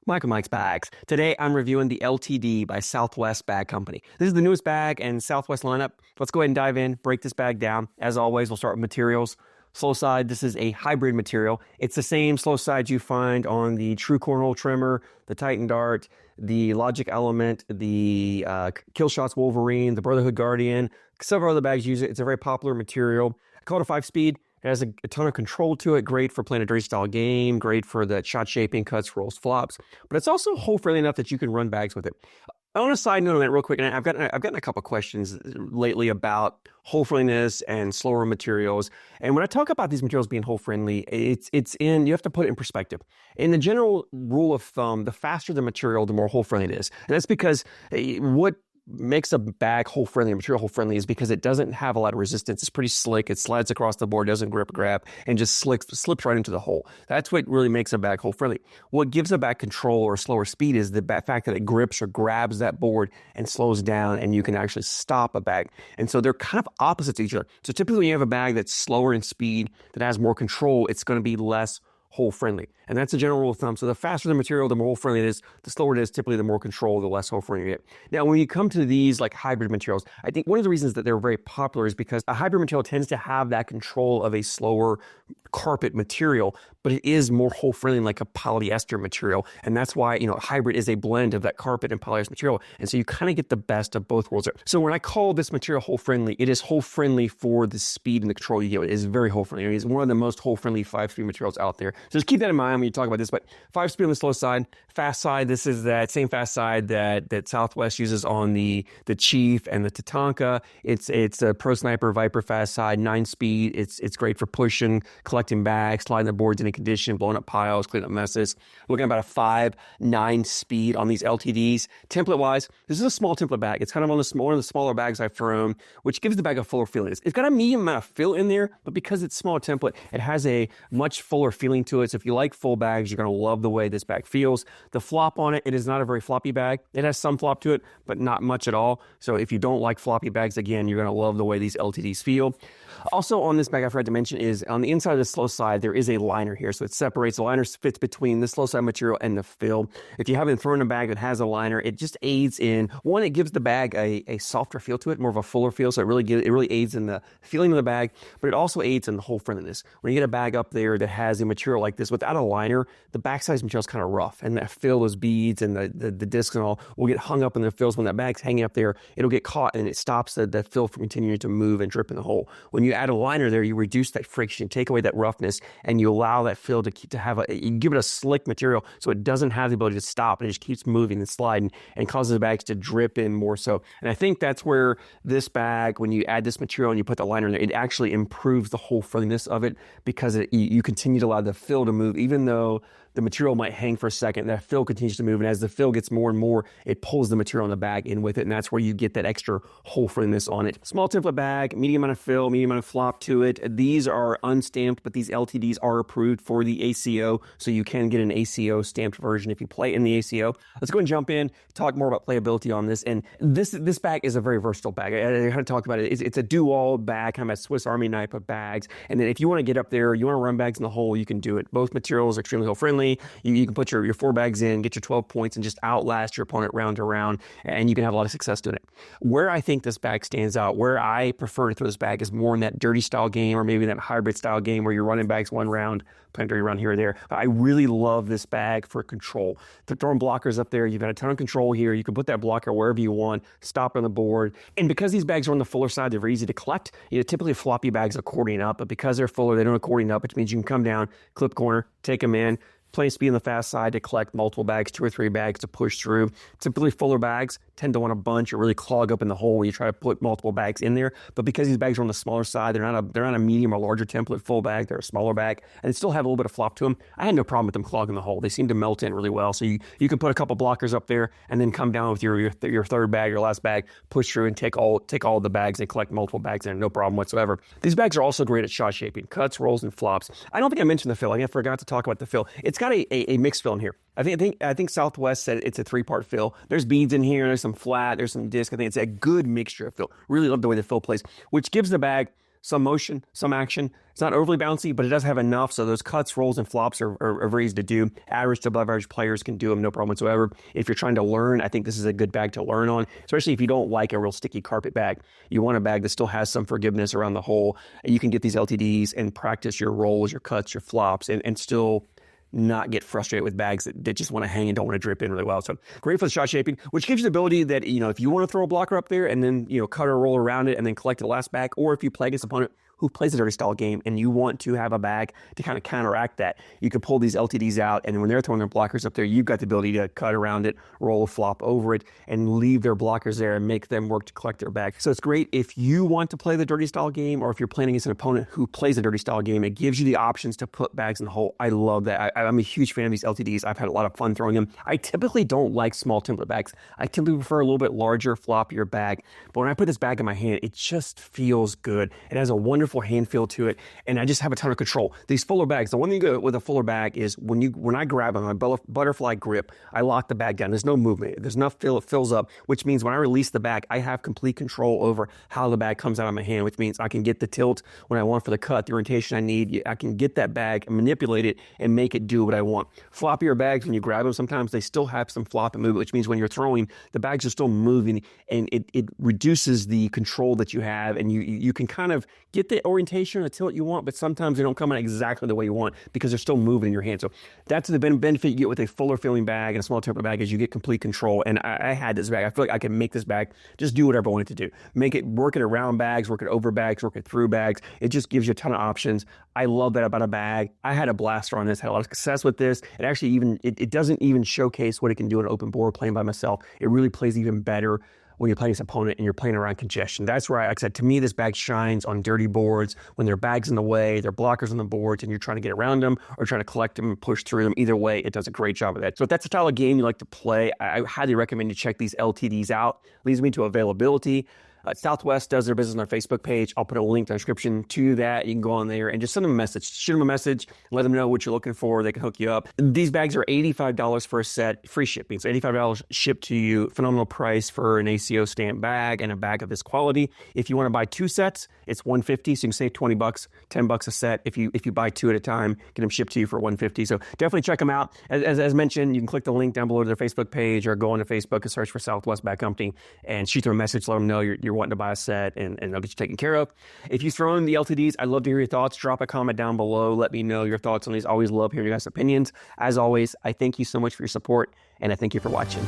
Michael Mike's Bags. Today I'm reviewing the LTD by Southwest Bag Company. This is the newest bag in Southwest lineup. Let's go ahead and dive in, break this bag down. As always, we'll start with materials. Slow side, this is a hybrid material. It's the same slow side you find on the True Cornhole trimmer, the Titan Dart, the Logic Element, the Killshots Wolverine, the Brotherhood Guardian. Several other bags use it. It's a very popular material. I call it a 5-speed. It has a ton of control to it, great for playing a dirty style game, great for the shot shaping, cuts, rolls, flops, but it's also hole friendly enough that you can run bags with it. On a side note on that real quick, and I've gotten a couple questions lately about hole friendliness and slower materials. And when I talk about these materials being hole friendly, you have to put it in perspective. In the general rule of thumb, the faster the material, the more hole friendly it is. And that's because what makes a bag hole friendly, material hole friendly, is because it doesn't have a lot of resistance. It's pretty slick. It slides across the board, doesn't grab, and just slips right into the hole. That's what really makes a bag hole friendly. What gives a bag control or slower speed is the fact that it grips or grabs that board and slows down, and you can actually stop a bag. And so they're kind of opposite to each other. So typically when you have a bag that's slower in speed, that has more control, it's going to be less hole friendly. And that's a general rule of thumb. So the faster the material, the more hole friendly it is. The slower it is, typically the more control, the less hole friendly you get. Now, when you come to these like hybrid materials, I think one of the reasons that they're very popular is because a hybrid material tends to have that control of a slower carpet material, but it is more hole friendly like a polyester material. And that's why, hybrid is a blend of that carpet and polyester material. And so you kind of get the best of both worlds there. So when I call this material hole friendly, it is hole friendly for the speed and the control you get. It is very hole friendly. It is one of the most hole friendly 5-speed materials out there. So just keep that in mind when you talk about this. But 5-speed on the slow side, fast side, this is that same fast side that Southwest uses on the Chief and the Tatanka. It's a Pro Sniper Viper fast side, 9-speed. It's great for pushing, collecting bags, sliding the boards into condition, blowing up piles, cleaning up messes. Looking at about a 5-9 speed on these LTDs. Template wise, this is a small template bag. It's kind of one of the smaller bags I've thrown, which gives the bag a fuller feeling. It's got a medium amount of fill in there, but because it's smaller template, it has a much fuller feeling to it. So if you like full bags, you're going to love the way this bag feels. The flop on it, it is not a very floppy bag. It has some flop to it, but not much at all. So if you don't like floppy bags, again, you're going to love the way these LTDs feel. Also on this bag, I forgot to mention is on the inside of the slow side, there is a liner here. So it separates, the liner fits between the slow side material and the fill. If you haven't thrown a bag that has a liner, it just aids in, one, it gives the bag a softer feel to it, more of a fuller feel. So it really aids in the feeling of the bag, but it also aids in the hole friendliness. When you get a bag up there that has a material like this without a liner, the backside material is kind of rough, and that fill, those beads and the discs and all will get hung up in the fills. When that bag's hanging up there, it'll get caught and it stops the fill from continuing to move and drip in the hole. When you add a liner there, you reduce that friction, take away that roughness, and you allow that fill to have you give it a slick material so it doesn't have the ability to stop, and it just keeps moving and sliding and causes the bags to drip in more so. And I think that's where this bag, when you add this material and you put the liner in there, it actually improves the hole friendliness of it, because you continue to allow the fill to move. Even though the material might hang for a second, that fill continues to move, and as the fill gets more and more, it pulls the material in the bag in with it, and that's where you get that extra hole friendliness on it. Small template bag, medium amount of fill, medium amount of flop to it. These are unstamped, but these LTDs are approved for the ACO, so you can get an ACO stamped version if you play in the ACO. Let's go and jump in, talk more about playability on this. And this bag is a very versatile bag. I kind of talked about it. It's a do-all bag, kind of a Swiss Army knife of bags. And then if you want to get up there, you want to run bags in the hole, you can do it. Both materials are extremely hole friendly. You can put your 4 bags in, get your 12 points, and just outlast your opponent round to round, and you can have a lot of success doing it. Where I think this bag stands out, where I prefer to throw this bag, is more in that dirty style game, or maybe that hybrid style game where you're running bags one round, playing dirty round here or there. But I really love this bag for control. Throwing blockers up there, you've got a ton of control here. You can put that blocker wherever you want, stop on the board. And because these bags are on the fuller side, they're very easy to collect. Typically floppy bags accordion up, but because they're fuller, they don't accordion up, which means you can come down, clip corner, take them in, plenty of speed on the fast side to collect multiple bags, 2 or 3 bags to push through. Typically fuller bags tend to want a bunch or really clog up in the hole when you try to put multiple bags in there. But because these bags are on the smaller side, they're not a medium or larger template full bag, they're a smaller bag, and they still have a little bit of flop to them. I had no problem with them clogging the hole. They seem to melt in really well. So you can put a couple blockers up there and then come down with your third bag, your last bag, push through and take all the bags and collect multiple bags in, no problem whatsoever. These bags are also great at shot shaping, cuts, rolls, and flops. I don't think I mentioned the fill. I forgot to talk about the fill. It's got a mixed fill in here. I think Southwest said it's a 3-part fill. There's beads in here, there's some flat, there's some disc. I think it's a good mixture of fill. Really love the way the fill plays, which gives the bag some motion, some action. It's not overly bouncy, but it does have enough. So those cuts, rolls, and flops are very easy to do. Average to above average players can do them, no problem whatsoever. If you're trying to learn, I think this is a good bag to learn on, especially if you don't like a real sticky carpet bag. You want a bag that still has some forgiveness around the hole. You can get these LTDs and practice your rolls, your cuts, your flops, and still not get frustrated with bags that just want to hang and don't want to drip in really well. So great for the shot shaping, which gives you the ability that, if you want to throw a blocker up there and then, cut or roll around it and then collect the last bag, or if you play against an opponent who plays a dirty style game and you want to have a bag to kind of counteract that, you can pull these LTDs out, and when they're throwing their blockers up there, you've got the ability to cut around it, roll, flop over it, and leave their blockers there and make them work to collect their bag. So it's great if you want to play the dirty style game, or if you're playing against an opponent who plays a dirty style game. It gives you the options to put bags in the hole. I love that. I'm a huge fan of these LTDs. I've had a lot of fun throwing them. I typically don't like small template bags. I typically prefer a little bit larger, floppier bag. But when I put this bag in my hand, it just feels good. It has a wonderful hand feel to it, and I just have a ton of control. These fuller bags, the one thing good with a fuller bag is when I grab them, my butterfly grip, I lock the bag down. There's no movement. There's enough fill, it fills up, which means when I release the bag, I have complete control over how the bag comes out of my hand, which means I can get the tilt when I want for the cut, the orientation I need. I can get that bag and manipulate it and make it do what I want. Floppier bags, when you grab them, sometimes they still have some flop and movement, which means when you're throwing, the bags are still moving, and it reduces the control that you have, and you can kind of get the orientation or tilt you want, but sometimes they don't come out exactly the way you want because they're still moving in your hand. So that's the benefit you get with a fuller feeling bag and a smaller template bag, is you get complete control. And I had this bag. I feel like I can make this bag just do whatever I want it to do. Make it work it around bags, work it over bags, work it through bags. It just gives you a ton of options. I love that about a bag. I had a blaster on this, had a lot of success with this. It actually it doesn't even showcase what it can do on an open board playing by myself. It really plays even better when you're playing this opponent and you're playing around congestion. That's where, like I said, to me, this bag shines on dirty boards when there are bags in the way, there are blockers on the boards, and you're trying to get around them or trying to collect them and push through them. Either way, it does a great job of that. So if that's the style of game you like to play, I highly recommend you check these LTDs out. Leads me to availability. Southwest does their business on their Facebook page. I'll put a link in the description to that. You can go on there and just send them a message. Shoot them a message. Let them know what you're looking for. They can hook you up. These bags are $85 for a set, free shipping. So $85 shipped to you. Phenomenal price for an ACO stamp bag and a bag of this quality. If you want to buy two sets, it's $150. So you can save $20, $10 a set. If you buy two at a time, get them shipped to you for $150. So definitely check them out. As mentioned, you can click the link down below to their Facebook page, or go onto Facebook and search for Southwest Bag Company and shoot them a message. Let them know you're wanting to buy a set, and they'll get you taken care of. If you throw in the LTDs, I'd love to hear your thoughts. Drop a comment down below. Let me know your thoughts on these. Always love hearing your guys' opinions. As always, I thank you so much for your support, and I thank you for watching.